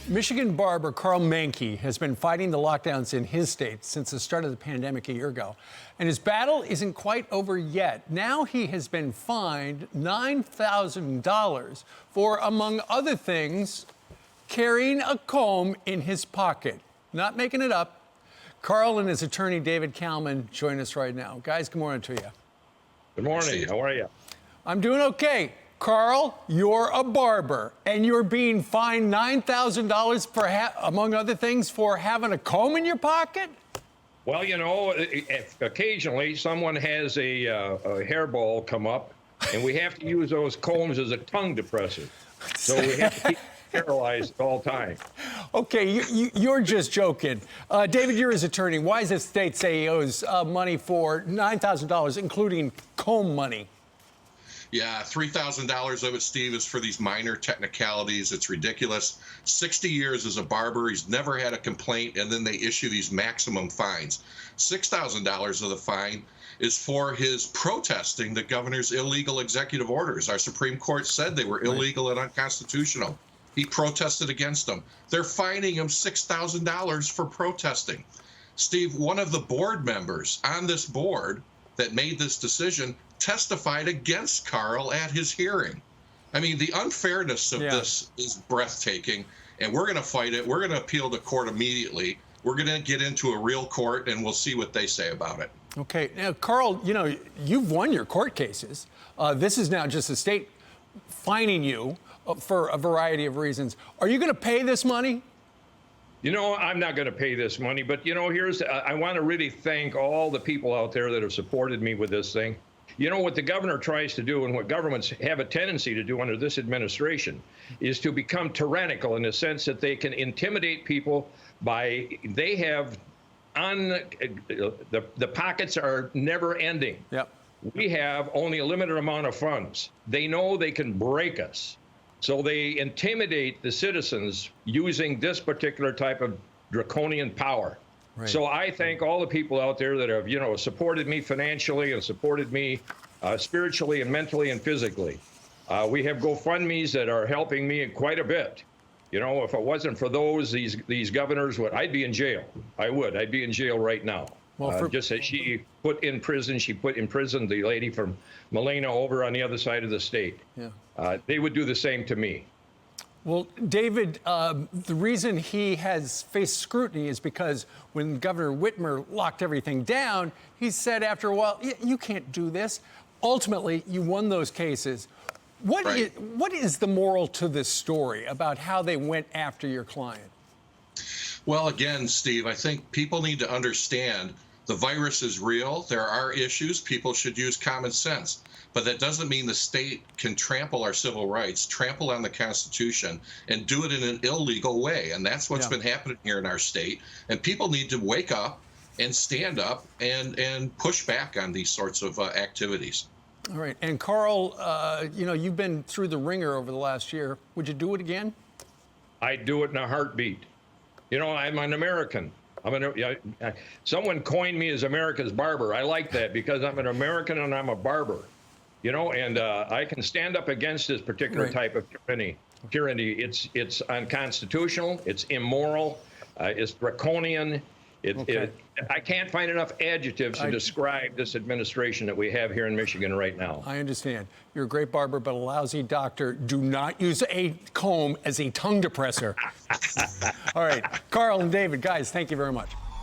Michigan barber Karl Manke has been fighting the lockdowns in his state since the start of the pandemic a year ago. And his battle isn't quite over yet. Now he has been fined $9,000 for, among other things, carrying a comb in his pocket. Not making it up. Karl and his attorney, David Kallman, join us right now. Guys, good morning to you. Good morning. How are you? I'm doing okay. Karl, you're a barber, and you're being fined $9,000 for, among other things, for having a comb in your pocket? Well, you know, occasionally someone has a hairball come up, and we have to use those combs as a tongue depressor. So we have to keep paralyzed at all time. Okay, you're just joking. David, you're his attorney. Why does the state say he owes money for $9,000, including comb money? Yeah, $3,000 of it, Steve, is for these minor technicalities. It's ridiculous. 60 years as a barber, he's never had a complaint, and then they issue these maximum fines. $6,000 of the fine is for his protesting the governor's illegal executive orders. Our Supreme Court said they were illegal and unconstitutional. He protested against them. They're fining him $6,000 for protesting. Steve, one of the board members on this board that made this decision testified against Karl at his hearing. I mean, the unfairness of this is breathtaking, and we're going to fight it. We're going to appeal to court immediately. We're going to get into a real court, and we'll see what they say about it. Okay. Now, Karl, you know, you've won your court cases. This is now just the state fining you for a variety of reasons. Are you going to pay this money? You know, I'm not going to pay this money, but, you know, I want to really thank all the people out there that have supported me with this thing. You know, what the governor tries to do and what governments have a tendency to do under this administration is to become tyrannical in the sense that they can intimidate people they have the pockets are never ending. Yep. We have only a limited amount of funds. They know they can break us. So they intimidate the citizens using this particular type of draconian power. Right. So I thank all the people out there that have, you know, supported me financially and supported me spiritually and mentally and physically. We have GoFundMes that are helping me quite a bit. You know, if it wasn't for these governors, I'd be in jail. I'd be in jail right now. Well, just as she put in prison the lady from Malena over on the other side of the state. Yeah. They would do the same to me. Well, David, the reason he has faced scrutiny is because when Governor Whitmer locked everything down, he said after a while, you can't do this. Ultimately, you won those cases. What is the moral to this story about how they went after your client? Well, again, Steve, I think people need to understand the virus is real. There are issues. People should use common sense. But that doesn't mean the state can trample our civil rights, trample on the Constitution, and do it in an illegal way. And that's what's been happening here in our state. And people need to wake up and stand up and push back on these sorts of activities. All right. And Karl, you know, you've been through the ringer over the last year. Would you do it again? I'd do it in a heartbeat. You know, I'm an American. Someone coined me as America's barber. I like that because I'm an American and I'm a barber. You know, and I can stand up against this particular type of tyranny. It's unconstitutional. It's immoral. It's draconian. I can't find enough adjectives to describe this administration that we have here in Michigan right now. I understand. You're a great barber, but a lousy doctor. Do not use a comb as a tongue depressor. All right. Karl and David, guys, thank you very much.